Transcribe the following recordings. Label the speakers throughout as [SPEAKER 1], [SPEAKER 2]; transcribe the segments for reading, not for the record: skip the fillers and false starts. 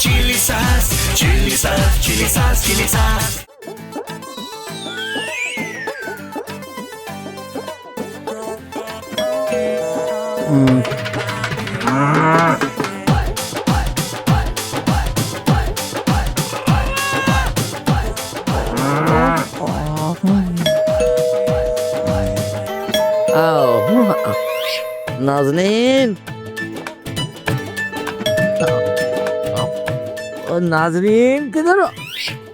[SPEAKER 1] chili sauce, chili sauce, chili sauce, chili sauce.
[SPEAKER 2] Nazneen, Nazneen किधर?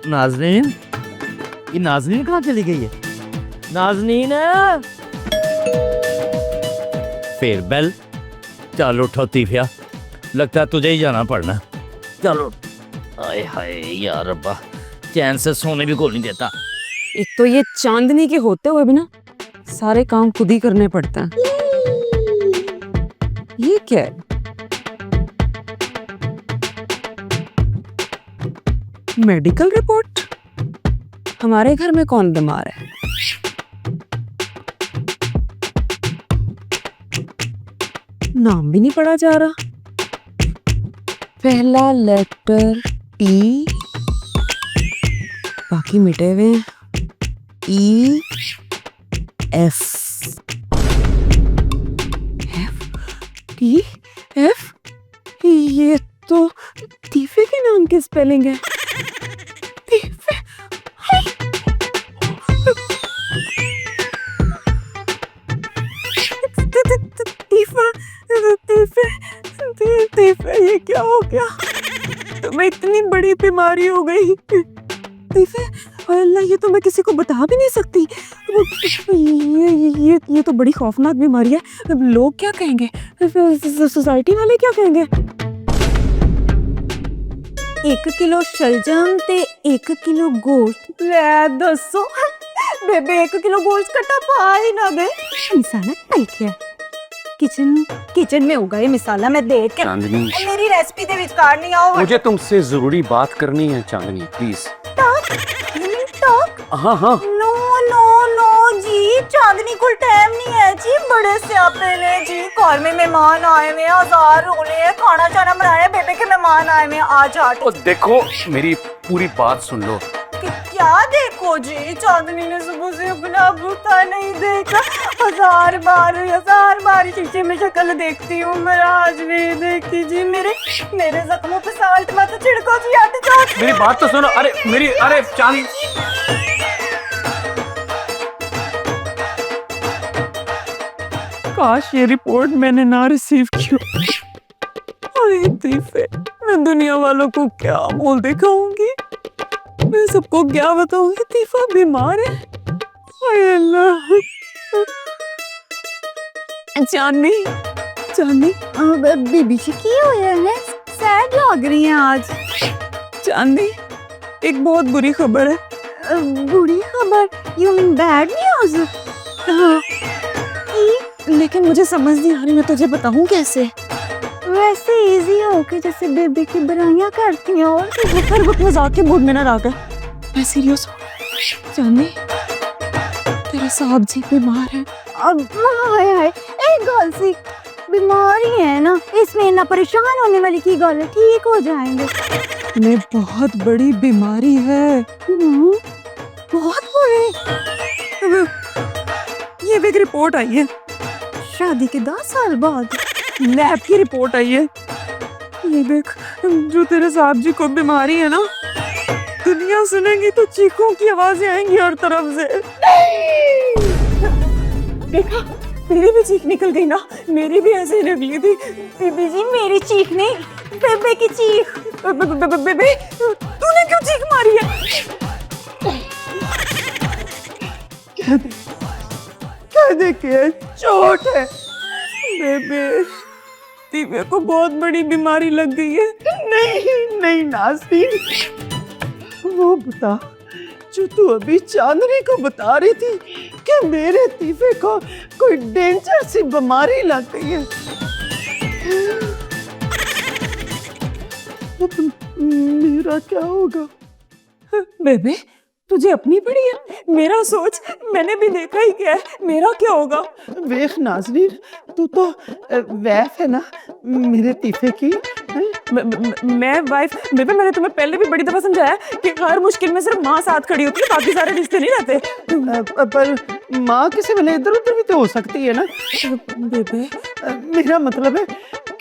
[SPEAKER 2] नाज़नीन, ये नाज़नीन कहाँ चली गई है? नाज़नीन फिर बेल। चलो उठो तीफिया, लगता है तुझे ही जाना पड़ना। चलो। आए हाय यार रब्बा, चैन से सोने भी को नहीं देता।
[SPEAKER 3] एक तो ये चांदनी के होते हुए भी ना सारे काम खुद ही करने पड़ते हैं। ये क्या है? Medical report? हमारे घर में कौन बीमार है? नाम भी नहीं पढ़ा जा रहा। पहला लेटर टी, बाकी मिटे हुए हैं। ई एफ टी एफ, ये तो तीफे के नाम की स्पेलिंग है। तीफे, तीफा, तीफे, तीफे, ये क्या हो गया? तुम्हें इतनी बड़ी बीमारी हो गई तीफे। अल्लाह, ये तो मैं किसी को बता भी नहीं सकती। ये तो बड़ी खौफनाक बीमारी है। लोग क्या कहेंगे? सोसाइटी वाले क्या कहेंगे? 1 किलो शलजम ते 1 किलो गोश्त ले दसो बेबे, 1 किलो गोश्त कटा पा ही ना दे। मिसाला खाई क्या? किचन में होगा ये मिसाला। मैं देख के
[SPEAKER 4] चांदनी,
[SPEAKER 3] मेरी रेसिपी दे विचकार नहीं आओ।
[SPEAKER 4] मुझे तुमसे जरूरी बात करनी है चांदनी, प्लीज।
[SPEAKER 3] टॉक?
[SPEAKER 4] हाँ।
[SPEAKER 3] नो जी, चांदनी को टाइम नहीं है जी। बड़े स्यापे ने जी, घर में मेहमान आए हुए, 1000 रोले हैं, खाना चाना बनाया, बेबे के मेहमान आए हुए, आज हट।
[SPEAKER 4] ओ देखो, मेरी पूरी बात सुन लो।
[SPEAKER 3] क्या देखो जी? चांदनी ने सुबह से अपना बूता नहीं देखा। 1000 बार शीशे में शक्ल देखती हूँ, मैं आज नहीं देखती जी। मेरे जख्मों पे साल्ट मत छिड़को जी। आते जाओ,
[SPEAKER 4] मेरी बात तो सुनो। अरे चांदनी,
[SPEAKER 3] काश ये रिपोर्ट मैंने ना रिसीव की। अरे तीफे, मैं दुनिया वालों को क्या बोल दिखाऊंगी? मैं सबको क्या बताऊंगी? तीफा बीमार है। हाय अल्लाह। चांदनी बीबी जी की होया है? सैड लग रही हैं आज। चांदनी, एक बहुत बुरी खबर है। बुरी खबर? You mean bad news? हाँ, लेकिन मुझे समझ नहीं आ रही, मैं तुझे बताऊं कैसे? वैसे इजी हो के जैसे बेबी की बुराइयां करती हैं और हर वक्त मजाक के मूड में ना रहकर। मैं सीरियस हूँ। चांदनी, तेरे साहब जी बीमार है। अब हाय एक गल सी, बीमारी है ना, इसमें इतना परेशान होने वाली की गल है, ठीक हो जाएंगे। मैं बहुत बड़ी बीमारी है। बहुत बड़ी। ये भी एक रिपोर्ट आई है, शादी के 10 साल बाद लैब की रिपोर्ट आई है। ये देख, जो तेरे साहब जी को बीमारी है ना, दुनिया सुनेगी तो चीखों की आवाजें आएंगी हर तरफ से। देखा, तेरी भी चीख निकल गई ना, मेरी भी ऐसे निकली थी। बेबी जी, मेरी चीख नहीं, बेबे की चीख। बेबे, तूने क्यों चीख मारी है? क्या देखे, चोट है बेबे। तीफे को बहुत बड़ी बीमारी लग गई है। नहीं नाज़नीन, वो बता जो तू अभी चांदनी को बता रही थी कि मेरे तीफे को कोई डेंजर सी बीमारी लग गई है। मेरा क्या होगा? बेबे, तुझे अपनी पड़ी है, मेरा सोच, मैंने भी देखा ही क्या है, मेरा क्या होगा?
[SPEAKER 5] वेख नाज़नीन, तू तो वैफ है ना मेरे तीफे की,
[SPEAKER 3] मैं वाइफ बेबे, मैंने तुम्हें पहले भी बड़ी दफा समझाया कि हर मुश्किल में सिर्फ माँ साथ खड़ी होती है, बाकी सारे रिश्ते नहीं रहते।
[SPEAKER 5] पर माँ किसी वेले इधर उधर भी तो हो सकती है ना
[SPEAKER 3] बेबे
[SPEAKER 5] मेरा मतलब है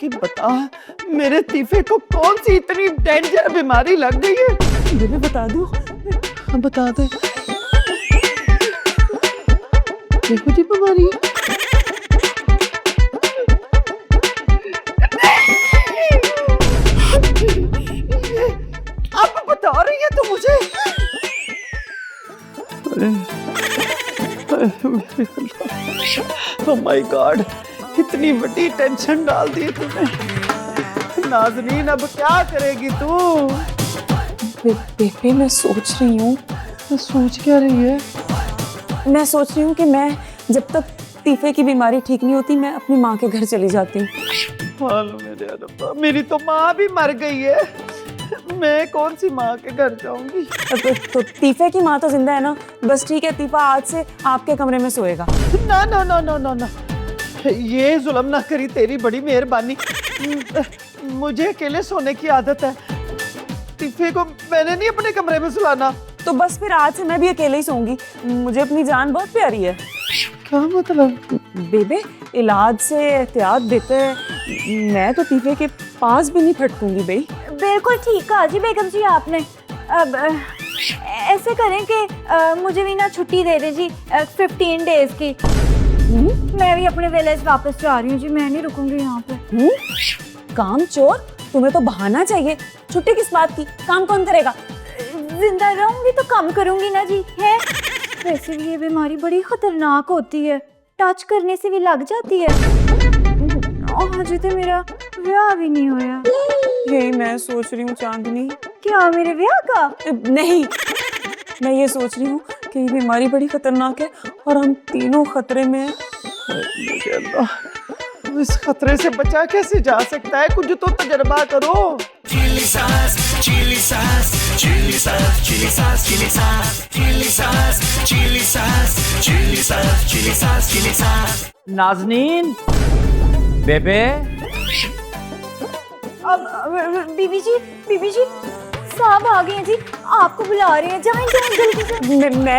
[SPEAKER 5] कि बता मेरे तीफे को कौन सी इतनी डेंजर बीमारी लग गई है।
[SPEAKER 3] बेबे बता दो।
[SPEAKER 5] हाँ बता दे देखो जी बीमारी अब बता रही है तो मुझे। ओह माय गॉड इतनी बड़ी टेंशन डाल दी तूने। नाज़नीन अब क्या करेगी तू?
[SPEAKER 3] बेबे मैं सोच रही हूँ।
[SPEAKER 5] सोच क्या रही है?
[SPEAKER 3] मैं सोच रही हूँ कि मैं जब तक तीफे की बीमारी ठीक नहीं होती मैं अपनी माँ के घर चली जाती हूँ।
[SPEAKER 5] हालो मेरे अल्लाह, मेरी तो माँ भी मर गई है, मैं कौन सी माँ के घर जाऊंगी?
[SPEAKER 3] तो तीफे की माँ तो जिंदा है ना? बस ठीक है, तीफा आज से आपके कमरे में सोएगा।
[SPEAKER 5] ना ना ना ना ना ना, ये जुल्म ना करी, तेरी बड़ी मेहरबानी। मुझे अकेले सोने की आदत है, तीफे को मैंने नहीं अपने कमरे में सुलाना।
[SPEAKER 3] तो बस फिर आज से मैं भी अकेले ही सोऊंगी, मुझे अपनी जान बहुत प्यारी है।
[SPEAKER 5] क्या मतलब?
[SPEAKER 3] बेबे इलाज से एहतियात देते हैं, मैं तो तीफे के पास भी नहीं फटकूंगी भाई।
[SPEAKER 6] बिल्कुल ठीक कहा जी बेगम जी आपने। अब ऐसे करें कि मुझे भी ना छुट्टी दे दे जी 15 डेज की। मैं भी अपने विलेज वापस जा रही हूँ जी, मैं नहीं रुकूंगी यहाँ पे।
[SPEAKER 3] काम चोर, तुम्हें तो बहाना चाहिए। छुट्टी किस बात की? काम कौन करेगा?
[SPEAKER 6] जिंदा रहूंगी तो कम करूंगी ना जी। है वैसे भी ये बीमारी बड़ी खतरनाक होती है, टच करने से भी लग जाती है। और मुझे तो मेरा ब्याह भी नहीं होया।
[SPEAKER 3] यही मैं सोच रही हूँ चांदनी।
[SPEAKER 6] क्या मेरे ब्याह का?
[SPEAKER 3] नहीं, मैं ये सोच रही हूँ कि ये बीमारी बड़ी खतरनाक है और हम तीनों खतरे में हैं।
[SPEAKER 5] मेरे अल्लाह, इस खतरे से बचा कैसे जा सकता है? कुछ तो तजर्बा करो।
[SPEAKER 1] चिली सास चिली सास चिली सास चिली सास चिली सास चिली सास चिली सास चिली सास चिली सास चिली सास।
[SPEAKER 2] नाज़नीन बेबे
[SPEAKER 6] अब बीबी जी साहब आ गए हैं जी, आपको बुला रहे हैं। जाएं जाएं जल्दी से।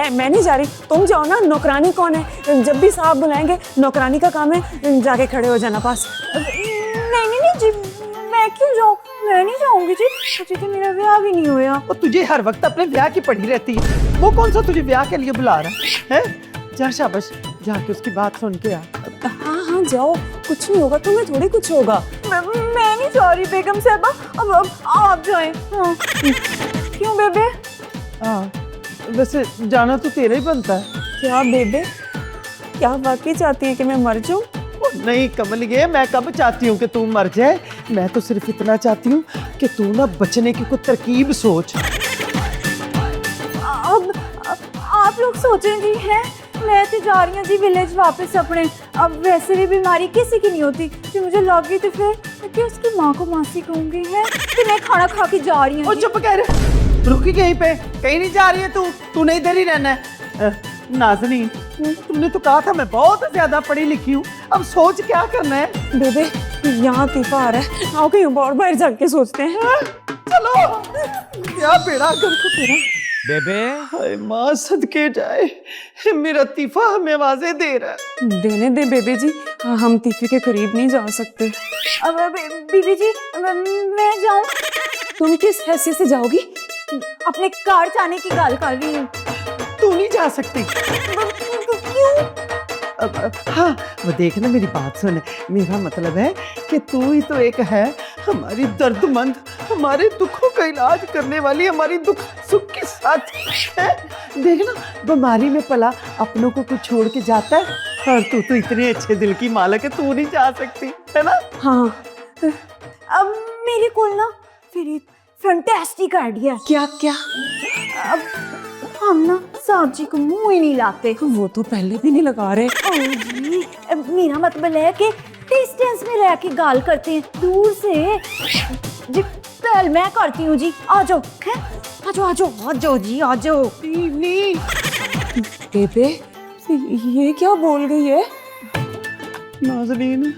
[SPEAKER 3] मैं नहीं जा रही, तुम जाओ ना। नौकरानी कौन है? जब भी साहब बुलाएंगे नौकरानी का काम है जाके खड़े हो जाना पास।
[SPEAKER 6] नहीं जी, मैं क्यों जाऊँ? मैं नहीं जाऊंगी जी, मुझे तो मेरा ब्याह भी नहीं हुआ।
[SPEAKER 5] और तुझे हर वक्त अपने ब्याह की पड़ी रहती है, वो कौन सा तुझे ब्याह के लिए बुला रहा है? जा शाबाश, जाके उसकी बात सुन के आ।
[SPEAKER 3] हाँ जाओ, कुछ नहीं होगा, तुम्हें थोड़ी कुछ होगा।
[SPEAKER 6] मैं नहीं जा रही बेगम साहबा, अब आप जाएं। हाँ। क्यों बेबे?
[SPEAKER 5] हाँ वैसे जाना तो तेरा ही बनता है।
[SPEAKER 3] क्या बेबे, क्या वाकई चाहती है कि मैं मर जाऊं?
[SPEAKER 5] नहीं कमल, ये मैं कब चाहती हूँ कि तू मर जाए। मैं तो सिर्फ इतना चाहती हूँ कि तू ना बचने की कोई तरकीब सोच।
[SPEAKER 6] अब आप लोग सोचें जी, हैं मैं तो जा रही हूँ जी विलेज वापस अपने। अब वैसे भी बीमारी किसी की नहीं होती, जो मुझे लग गई तो फिर कि उसकी माँ को मासी कहूँगी। है कि मैं खाना खा के जा रही हूँ।
[SPEAKER 5] चुप कर, रुकी कहीं पे, कहीं नहीं जा रही है तू नहीं इधर ही रहना है। नाज़नीन, तुमने तो कहा था मैं बहुत ज्यादा पढ़ी लिखी हूँ, अब सोच क्या करना है?
[SPEAKER 3] बेबे यहाँ तीफा आ रहा है, आओ कहीं और बाहर जाके सोचते हैं।
[SPEAKER 5] चलो, क्या बेड़ा गर्क तेरा।
[SPEAKER 2] बेबे
[SPEAKER 5] हाय माँ सदके जाए, मेरा तीफा हमें आवाजें दे रहा है।
[SPEAKER 3] देने दे बेबे जी, हम तीफे के करीब नहीं जा सकते।
[SPEAKER 6] अब बीबी जी मैं जाऊँ?
[SPEAKER 3] तुम किस हैसियत से जाओगी?
[SPEAKER 6] अपने कार जाने की गाल कर रही हूँ।
[SPEAKER 5] तू नहीं जा सकती।
[SPEAKER 6] क्यों?
[SPEAKER 5] हाँ वो देख ना, मेरी बात सुन, मेरा मतलब है कि तू ही तो एक है हमारी दर्दमंद, हमारे दुखों का इलाज करने वाली, हमारी दुख सुख के साथ है। देख ना, बीमारी में पला अपनों को कुछ छोड़ के जाता है, और तू तो इतने अच्छे दिल की मालक है, तू नहीं जा सकती है ना?
[SPEAKER 3] हाँ।
[SPEAKER 6] अब मेरे को ना फिर फैंटास्टिक आइडिया।
[SPEAKER 3] क्या क्या?
[SPEAKER 6] अब हम ना साहब जी को मुंह ही नहीं लाते।
[SPEAKER 3] वो तो पहले भी नहीं लगा रहे।
[SPEAKER 6] ओ जी, मेरा मतलब है कि डिस्टेंस में रह के गाल करते हैं, दूर से। जी पहल मैं करती हूँ जी, आ जाओ। आ जाओ जी, आ जाओ।
[SPEAKER 5] नहीं
[SPEAKER 3] बेबे ये क्या बोल गई है?
[SPEAKER 5] नाज़नीन,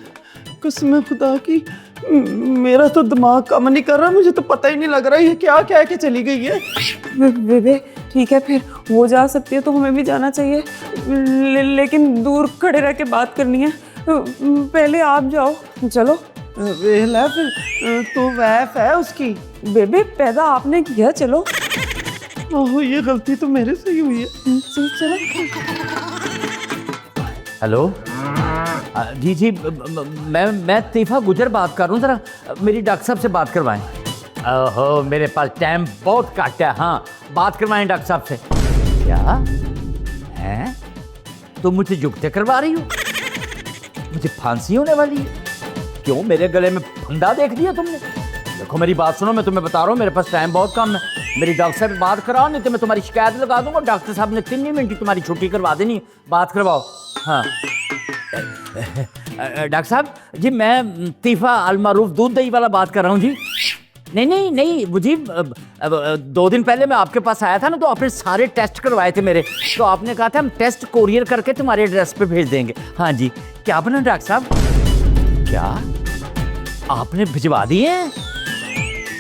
[SPEAKER 5] कसम खुदा की मेरा तो दिमाग काम नहीं कर रहा, मुझे तो पता ही नहीं लग रहा ये क्या कह के चली गई है।
[SPEAKER 3] बेबे ठीक है, फिर वो जा सकती है तो हमें भी जाना चाहिए, लेकिन दूर खड़े रह के बात करनी है। पहले आप जाओ, चलो।
[SPEAKER 5] वेला फिर तू वैफ है उसकी।
[SPEAKER 3] बेबे पैदा आपने किया, चलो।
[SPEAKER 5] ओह ये गलती तो मेरे से ही हुई है।
[SPEAKER 3] चलो।
[SPEAKER 2] हेलो जी जी, मैं तीफा गुजर बात कर रहा हूँ, ज़रा मेरी डॉक्टर साहब से बात करवाएं। ओहो मेरे पास टाइम बहुत कट है। हाँ बात करवाएं डॉक्टर साहब से। क्या है, तुम मुझे जुगते करवा रही हो? मुझे फांसी होने वाली है? क्यों, मेरे गले में फंदा देख दिया तुमने? देखो मेरी बात सुनो, मैं तुम्हें बता रहा हूँ मेरे पास टाइम बहुत कम है। मेरी डॉक्टर साहब से बात कराओ, नहीं तो मैं तुम्हारी शिकायत लगा दूंगा। डॉक्टर साहब ने 3 मिनट की तुम्हारी छुट्टी करवा देनी। बात करवाओ। हाँ डॉक्टर साहब जी, मैं तीफा अलमारूफ दूध दही वाला बात कर रहा हूँ जी। नहीं मुझे 2 दिन पहले मैं आपके पास आया था ना, तो आपने सारे टेस्ट करवाए थे मेरे, तो आपने कहा था हम टेस्ट कोरियर करके तुम्हारे एड्रेस पे भेज देंगे। हाँ जी, क्या बना डॉक्टर साहब? क्या आपने भिजवा दिए हैं?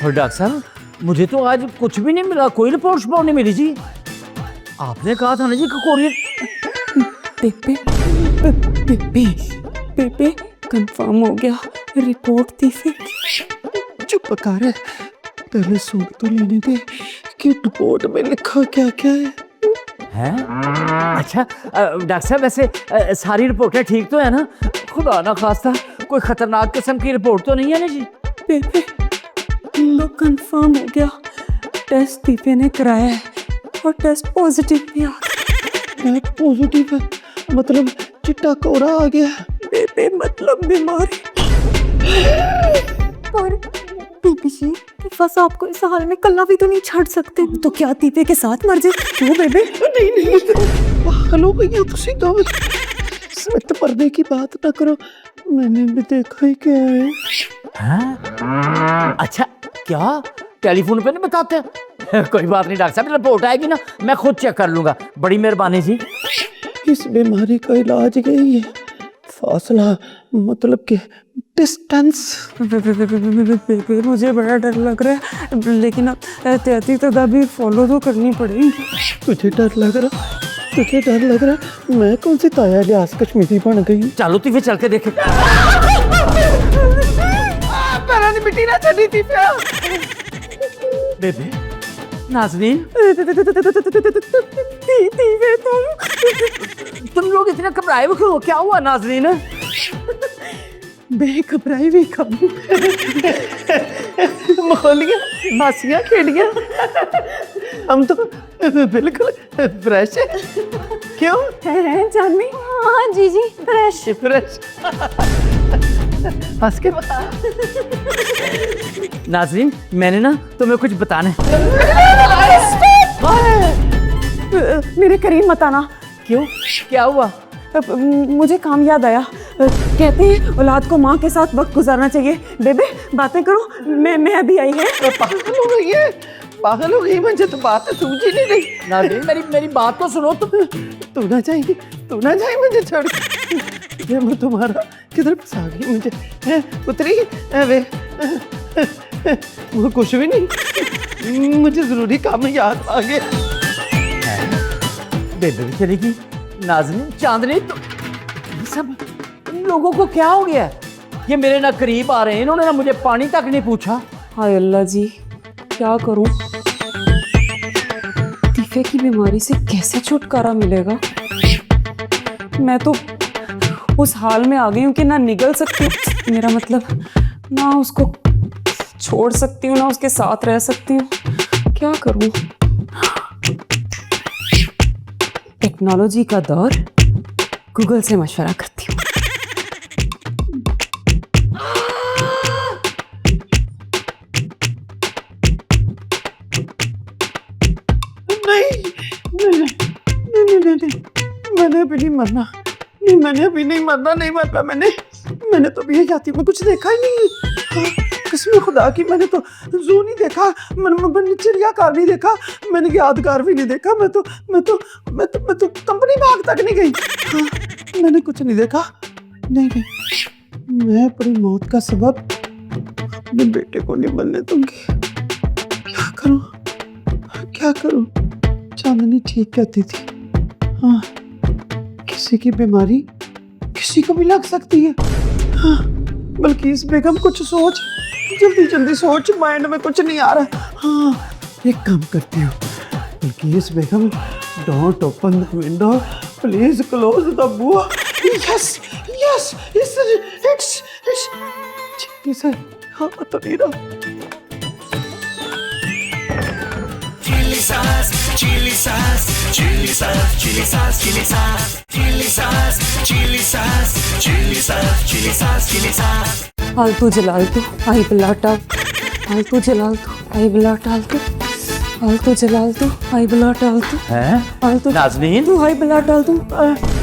[SPEAKER 2] और डॉक्टर साहब मुझे तो आज कुछ भी नहीं मिला, कोई रिपोर्ट नहीं मिली जी। आपने कहा था ना जी कि कोरियर।
[SPEAKER 3] बेबे कंफर्म हो गया, रिपोर्ट थी फिर।
[SPEAKER 5] चुप कर, पहले सुन तो लेने दे कि रिपोर्ट में लिखा क्या क्या है।
[SPEAKER 2] अच्छा डॉक्टर साहब वैसे सारी रिपोर्टें ठीक तो है ना? खुदा ना खास्ता कोई खतरनाक किस्म की रिपोर्ट तो नहीं है ना जी?
[SPEAKER 3] बेबे लो कंफर्म हो गया, टेस्ट दीपे ने कराया है और टेस्ट पॉजिटिव भी आ गया।
[SPEAKER 5] पॉजिटिव है मतलब चिट्टा कोरा आ गया।
[SPEAKER 3] बेबे मतलब बीमारी।
[SPEAKER 6] पर बीबी जी, तीफा साहब को इस हाल में कल्ला भी तो नहीं छाड़ सकते।
[SPEAKER 3] तो क्या दीपे के साथ मर जाए? क्यों बेबे?
[SPEAKER 5] नहीं पागल हो गई हो तुसी तो। सच पर्दे की बात ना करो, मैंने भी देखा ही क्या है।
[SPEAKER 2] हाँ? अच्छा क्या टेलीफोन पे नहीं बताते? कोई बात नहीं डॉक्टर साहब, रिपोर्ट आएगी ना मैं खुद चेक कर लूंगा। बड़ी मेहरबानी जी।
[SPEAKER 5] इस बीमारी का इलाज यही है, फासला मतलब कि डिस्टेंस।
[SPEAKER 3] बेबे मुझे बड़ा डर लग रहा है, लेकिन अब एहतियाती तदाबीर फॉलो तो करनी पड़ेगी।
[SPEAKER 5] तुझे डर लग रहा? मैं कौन सी ताया लिहाज कश्मीरी बन गई?
[SPEAKER 2] चलो तो फिर चल के देखे।
[SPEAKER 5] पैरां दी मिट्टी ना चढ़ी थी प्या।
[SPEAKER 2] बेबे नाज़रीन, तुम लोग इतने घबराए हुए क्यों? क्या हुआ नाज़रीन?
[SPEAKER 5] बेघबराई भी कब मोलियां मासियां खेड़ियां, हम तो बिल्कुल फ्रेश है। क्यों
[SPEAKER 3] है जानवी?
[SPEAKER 6] हाँ जी जी, फ्रेश।
[SPEAKER 5] हंस के बता।
[SPEAKER 2] नाज़रीन मैंने ना तुम्हें कुछ बताना है।
[SPEAKER 3] मेरे करीब मत आना।
[SPEAKER 2] क्यों, क्या हुआ?
[SPEAKER 3] मुझे काम याद आया। कहते हैं औलाद को माँ के साथ वक्त गुजारना चाहिए। बेबे बातें करो, मैं अभी आई है।
[SPEAKER 5] पागल हो गई मुझे तो बात समझ ही नहीं रही।
[SPEAKER 2] नाज़रीन मेरी बात तो सुनो।
[SPEAKER 5] तू ना जाए मुझे छोड़ के। मैं तुम्हारा किधर फंसा गई मुझे? उतरी वे वो कुछ भी नहीं, मुझे जरूरी काम याद आ गया।
[SPEAKER 2] बेबे भी चलेगी। नाज़रीन चांदनी तो ये सब इन लोगों को क्या हो गया? ये मेरे ना करीब आ रहे हैं, इन्होंने ना मुझे पानी तक नहीं पूछा।
[SPEAKER 3] हाय अल्लाह जी, क्या करूं? तीफे की बीमारी से कैसे छुटकारा मिलेगा? मैं तो उस हाल में आ गई हूँ कि ना निगल सकती हूँ, मेरा मतलब ना उसको छोड़ सकती हूँ ना उसके साथ रह सकती हूँ। क्या करूं? टेक्नोलॉजी का दौर, गूगल से मशवरा करती हूँ।
[SPEAKER 5] नहीं, मैंने अभी नहीं मरना। मैंने तो भी जाती में कुछ देखा ही नहीं। कसम खुदा की, मैंने तो जू नहीं देखा, मैंने चिड़ियाघर नहीं देखा, मैंने यादगार भी नहीं देखा। मैं तो कंपनी बाग तक नहीं गई। हाँ, मैंने कुछ नहीं देखा। नहीं, मैं अपनी मौत का सबब अपने बेटे को नहीं बनने दूंगी। क्या करूं, क्या करूं? चांदनी ठीक कहती थी, हाँ, किसी की बीमारी किसी को भी लग सकती है। हाँ, बल्कि इस बेगम कुछ सोच, जल्दी जल्दी सोच, माइंड में कुछ नहीं आ रहा। हाँ, एक काम करती हूँ, बल्कि इस बेगम, don't open the window, please close the बुआ। यस यस, इट्स इट्स हाँ तो नहीं रहा।
[SPEAKER 1] Chili sauce, chili sauce, chili sauce, chili sauce, chili sauce, chili sauce, chili sauce, chili sauce, chili sauce, chili sauce.
[SPEAKER 3] फालतू जलाल तू आई बला डाल, फालतू जलाल तू आई बला डाल तू, फालतू जलाल तू आई बला डाल तू,
[SPEAKER 2] हैं
[SPEAKER 3] फालतू
[SPEAKER 2] नाज़नीन,
[SPEAKER 3] तू आई बला डाल तू,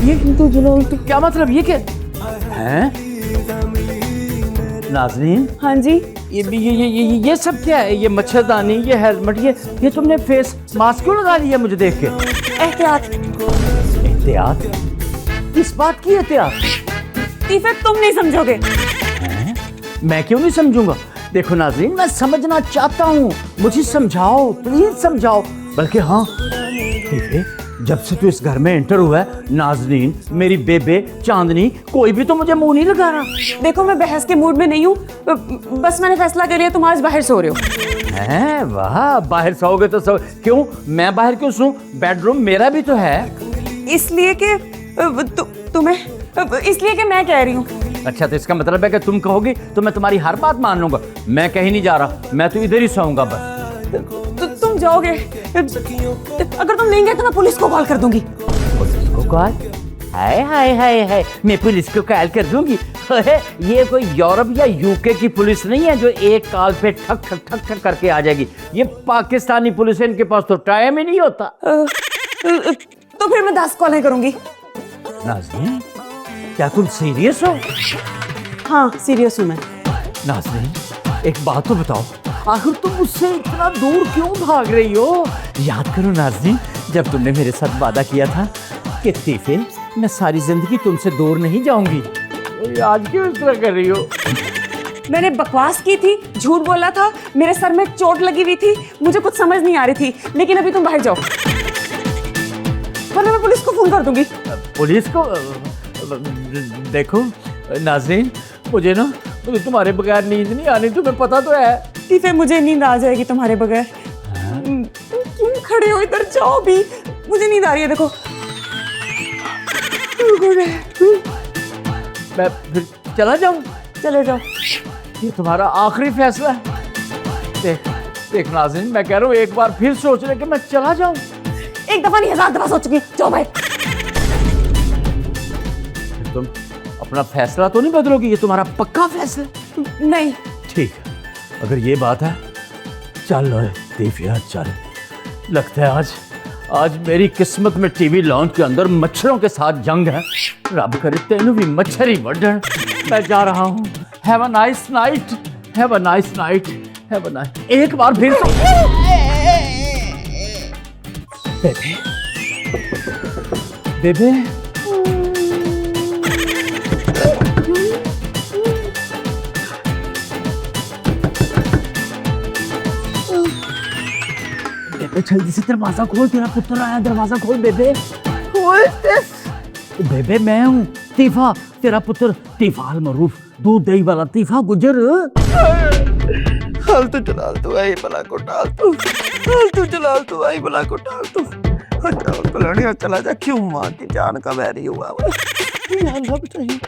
[SPEAKER 3] ये फालतू जलाल तू।
[SPEAKER 2] क्या मतलब, ये क्या हैं नाज़नीन?
[SPEAKER 3] हाँ जी,
[SPEAKER 2] ये सब क्या है? ये मच्छरदानी, ये हेलमेट, ये तुमने फेस मास्क क्यों लगा लिया मुझे देख के?
[SPEAKER 3] एहतियात।
[SPEAKER 2] एहतियात? किस बात की एहतियात?
[SPEAKER 3] तीफे तुम नहीं समझोगे।
[SPEAKER 2] मैं क्यों नहीं समझूंगा? देखो नाज़रीन, मैं समझना चाहता हूँ, मुझे समझाओ, प्लीज समझाओ। बल्कि हाँ तीफे, जब से तू इस घर में एंटर हुआ है, नाज़नीन, मेरी बेबे, चांदनी, कोई भी तो मुझे मुंह नहीं लगा रहा।
[SPEAKER 3] देखो मैं बहस के मूड में नहीं हूँ, बस मैंने फैसला कर लिया तुम आज बाहर सो रहे हो।
[SPEAKER 2] हैं वाह, बाहर सोओगे तो सो। क्यों, मैं बाहर क्यों सोऊं? बेडरूम मेरा भी तो है।
[SPEAKER 3] इसलिए कि तुम्हें, इसलिए कि मैं कह रही हूँ।
[SPEAKER 2] अच्छा, तो इसका मतलब है कि तुम कहोगी तो मैं तुम्हारी हर बात मान लूंगा। मैं कहीं नहीं जा रहा, मैं तो इधर ही सोऊंगा बस।
[SPEAKER 3] तुम जाओगे, अगर तुम नहीं गए तो मैं पुलिस को कॉल कर दूंगी।
[SPEAKER 2] पुलिस को कॉल? हाय हाय हाय हाय, मैं पुलिस को कॉल कर दूंगी? ये कोई यूरोप या यूके की पुलिस नहीं है जो एक कॉल पे ठक ठक ठक ठक करके आ जाएगी। ये पाकिस्तानी पुलिस है, इनके पास तो टाइम ही नहीं होता।
[SPEAKER 3] तो फिर मैं 10 कॉलें करूंगी।
[SPEAKER 2] नाज़नीन, क्या तुम सीरियस हो?
[SPEAKER 3] हाँ सीरियस हूँ मैं।
[SPEAKER 2] नाज़नीन, एक बात तो बताओ, आखिर तुम मुझसे इतना दूर क्यों भाग रही हो? याद करो नाज़नीन, जब तुमने मेरे साथ वादा किया था कि तीफे, मैं सारी जिंदगी तुमसे दूर नहीं जाऊंगी। आज क्यों इस तरह कर रही हो?
[SPEAKER 3] मैंने बकवास की थी, झूठ बोला था, मेरे सर में चोट लगी हुई थी, मुझे कुछ समझ नहीं आ रही थी, लेकिन अभी तुम बाहर जाओ वरना मैं पुलिस को फोन कर दूंगी।
[SPEAKER 2] पुलिस को? देखो नाज़रीन, मुझे तुम्हारे बगैर नींद नहीं आनी, तुम्हें पता तो है।
[SPEAKER 3] तीफे मुझे नींद आ जाएगी तुम्हारे बगैर। तुम क्यों खड़े हो, इधर जाओ भी, मुझे नींद आ रही है। देखो
[SPEAKER 2] मैं फिर चला जाऊं?
[SPEAKER 3] चले जाओ।
[SPEAKER 2] ये तुम्हारा आखिरी फैसला है? देख नाज़रीन, मैं कह रहा हूँ एक बार फिर सोच ले कि मैं चला जाऊं।
[SPEAKER 3] एक दफा नहीं 1000 दफा सोच चुकी, जाओ भाई।
[SPEAKER 2] तुम अपना फैसला तो नहीं बदलोगी? ये तुम्हारा पक्का फैसला?
[SPEAKER 3] नहीं।
[SPEAKER 2] ठीक है, अगर ये बात है, चल तीफिया चल। लगता है आज मेरी किस्मत में टीवी लॉन्च के अंदर मच्छरों के साथ जंग है। रब करे तेनू भी मच्छर ही बढ़न। मैं जा रहा हूँ। Have a nice night, have a nice night, have a nice. एक बार फिर बेबे, बेबे, जल्दी से दरवाजा खोल, तेरा पुत्र आया, दरवाजा खोल बेबे। बेबे मैं हूँ तीफा, तेरा पुत्र, तीफा अल मरूफ, दूध दही वाला तीफा गुजर।
[SPEAKER 5] फालतू जलाल तू आई बला को डाल तू, फालतू जलाल तू आई बला को डाल तू। अच्छा कल्याणी चला जा, क्यों मां की जान का वैरी हुआ? या अल्लाह बचाइए।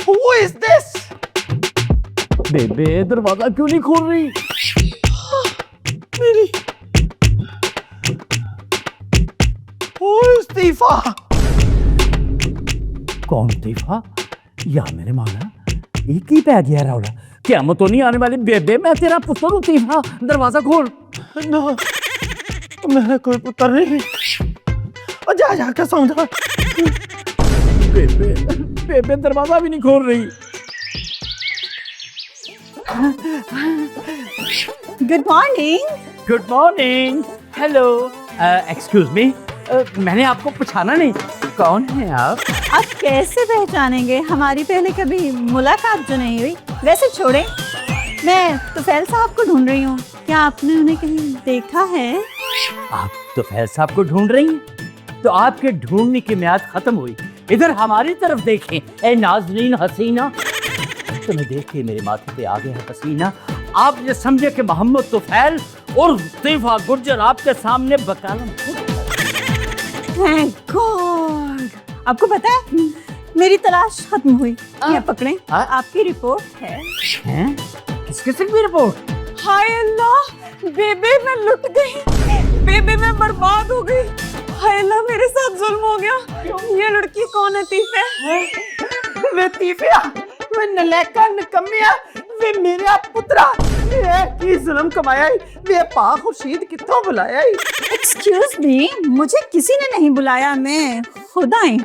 [SPEAKER 5] Who is this?
[SPEAKER 2] बेबे दरवाजा क्यों नहीं खोल रही?
[SPEAKER 5] मेरी Who is तीफा?
[SPEAKER 2] कौन तीफा? या मेरे माना एक ही पै गया रौला। क्या तो नहीं आने वाली? बेबे मैं तेरा पुत्र हूँ तीफा, दरवाजा खोल।
[SPEAKER 5] ना, मेरा कोई पुत्र नहीं। और जा जाकर समझा।
[SPEAKER 2] बेबे, बेबे दरवाजा भी नहीं खोल रही।
[SPEAKER 3] Good morning.
[SPEAKER 2] Good morning. Hello, excuse me, मैंने आपको पहचाना नहीं, कौन है आप?
[SPEAKER 3] आप कैसे पहचानेंगे, हमारी पहले कभी मुलाकात जो नहीं हुई। वैसे छोड़े, मैं तुफैल साहब को ढूंढ रही हूँ, क्या आपने उन्हें कहीं देखा है?
[SPEAKER 2] आप तो फैज साहब को ढूंढ रही हैं, तो आपके ढूंढने की म्याद खत्म हुई। इधर हमारी तरफ देखें ए नाज़रीन हसीना, तुम्हें देख के मेरे माथे पे आ गया है पसीना। आप ये समझे कि मोहम्मद तुफैल और तीफा गुर्जर आपके सामने बकालम।
[SPEAKER 3] Thank God! आपको पता है मेरी तलाश खत्म हुई। ये पकड़ें, आपकी रिपोर्ट है।
[SPEAKER 2] हैं? किस किस्म की रिपोर्ट?
[SPEAKER 3] हाय अल्लाह, बेबे मैं लुट गई, बेबे मैं बर्बाद हो गई। हाय अल्लाह, मेरे साथ जुल्म हो गया। ये लड़की कौन है? तीफे?
[SPEAKER 5] वे तीफिया, वे नलैका निकम्मिया, वे मेरा पुत्रा, वे की जुल्म कमाया ही, वे पा खुर्शीद कित्थों बुलाया ही।
[SPEAKER 3] एक्सक्यूज मी, मुझे किसी ने नहीं बुलाया, मैं खुद आई।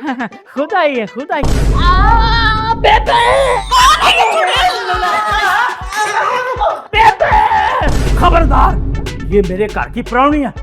[SPEAKER 2] खुद आई है, खुद आई। खबरदार, ये मेरे घर की प्राणी है।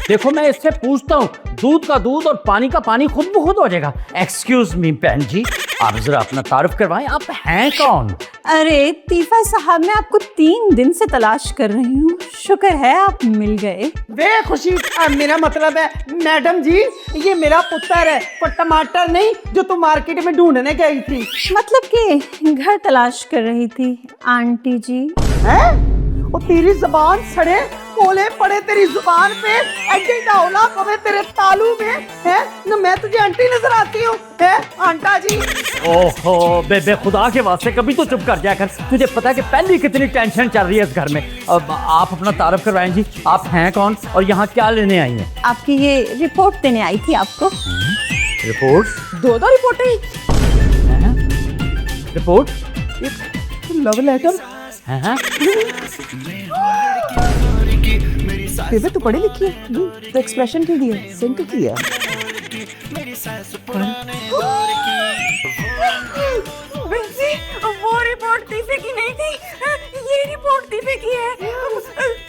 [SPEAKER 2] देखो मैं इससे पूछता हूँ, दूध का दूध और पानी का पानी खुद ब खुद हो जाएगा। एक्सक्यूज मी बहन जी, आप जरा अपना तारुफ करवाएं, आप हैं कौन?
[SPEAKER 3] अरे तीफा साहब, मैं आपको 3 दिन से तलाश कर रही हूँ, शुक्र है आप मिल गए।
[SPEAKER 5] वे खुशी, मेरा मतलब है मैडम जी, ये मेरा पुत्र है, पर टमाटर नहीं जो तू मार्केट में ढूंढने गई थी।
[SPEAKER 3] मतलब कि घर तलाश कर रही थी आंटी जी।
[SPEAKER 5] हैं? ओ तेरी जुबान सड़े, कोले पड़े तेरी जुबान पे, ऐसे डाउला पवे तेरे तालू में, है न मैं तुझे आंटी नजर आती हूँ, है आंटा जी।
[SPEAKER 2] ओहो बेबे, खुदा के वास्ते कभी तो चुप कर जाया कर। तुझे पता है कि पहले कितनी टेंशन चल रही है इस घर में। अब आप अपना तारुफ करवाएं जी, आप हैं कौन और यहाँ क्या लेने आई हैं?
[SPEAKER 3] आपकी ये रिपोर्ट देने आई थी आपको।
[SPEAKER 2] रिपोर्ट?
[SPEAKER 3] 2 रिपोर्टें।
[SPEAKER 2] रिपोर्ट?
[SPEAKER 5] Love letter?
[SPEAKER 2] हैं?
[SPEAKER 5] बेबे तू पढ़ी लिखी है, तो एक्सप्रेशन क्यों दिया, सेंड किया?
[SPEAKER 3] बहनजी, वो रिपोर्ट तीफे की नहीं थी, ये रिपोर्ट तीफे की है।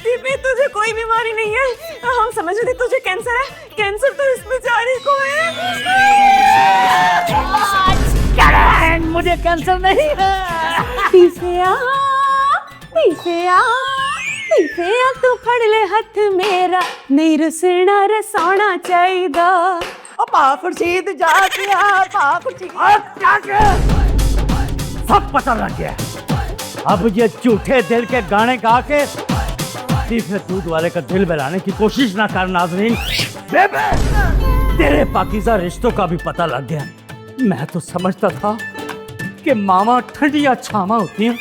[SPEAKER 3] तीफे, तुझे कोई बीमारी नहीं है, हम समझ रहे थे तुझे कैंसर है। कैंसर तो इस बेचारी को है।
[SPEAKER 2] मुझे कैंसर नहीं है।
[SPEAKER 3] तीफिया, तीफिया, तीफिया तू फड़ ले हाथ मेरा, नहीं रुसना रसौना चाहिदा।
[SPEAKER 5] पा खुर्शीद जा गया, पा खुर्शीद।
[SPEAKER 2] सब पता लग गया। अब ये झूठे दिल के गाने गा के तीसरे दूध वाले का दिल बहलाने की कोशिश ना कर नाज़रीन। बेबे, तेरे पाकीज़ा रिश्तों का भी पता लग गया। मैं तो समझता था कि मामा ठंडिया छामा होती हैं।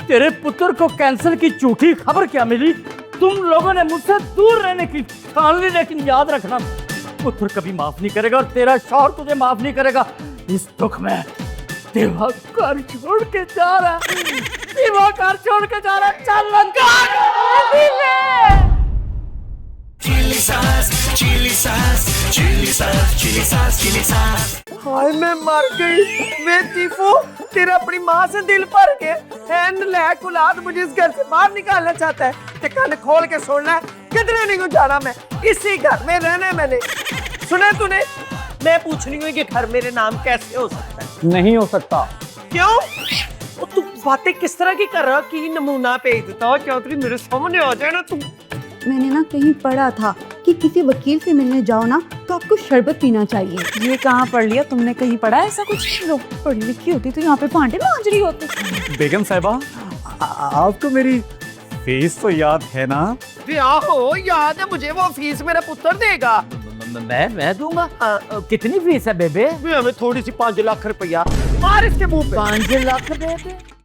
[SPEAKER 2] तेरे पुत्र को कैंसर की झूठी खबर क्या मिली? तुम लोगों ने मुझसे दूर रहने की ठान ली, लेकिन याद रखना पुत्र कभी माफ नहीं करेगा और तेरा शौहर तुझे माफ नहीं करेगा। इस दुख में देवा घर छोड़ के जा रहा, देवा घर छोड़ के जा रहा। चल Lanka.
[SPEAKER 1] Chili sauce, chili sauce, chili sauce, chili sauce, chili sauce.
[SPEAKER 5] हाय मैं मर गई। मैं तीफू, तेरा अपनी माँ से दिल भर के है, नलायक औलाद मुझे इस घर से बाहर निकालना चाहता है। ते कान खोल के सुनना है, किधरे नहीं जाना, मैं इसी घर में रहना है। मैंने सुना तूने, मैं पूछ रही हूँ कि घर मेरे नाम कैसे हो सकता है?
[SPEAKER 2] नहीं हो सकता।
[SPEAKER 5] क्यों? वो तू बातें किस तरह की कर रहा कि नमूना भेज देता हो, चौधरी मेरे सामने आ जाए ना तू।
[SPEAKER 3] मैंने ना कहीं पढ़ा था कि किसी वकील से मिलने जाओ ना तो आपको शरबत पीना चाहिए। ये कहाँ पढ़ लिया तुमने? कहीं पढ़ा है ऐसा कुछ? लोग पढ़ी लिखी होती तो यहाँ पे भांडे मांज रही होती।
[SPEAKER 7] बेगम साहिबा, आपको मेरी फीस तो याद है ना?
[SPEAKER 5] आहो याद है मुझे, वो फीस मेरा पुत्र देगा।
[SPEAKER 2] मैं दूंगा। कितनी फीस है बेबे?
[SPEAKER 5] हमें थोड़ी सी 5 लाख रुपया। मार इसके मुंह पे।
[SPEAKER 2] 5 लाख बेबे?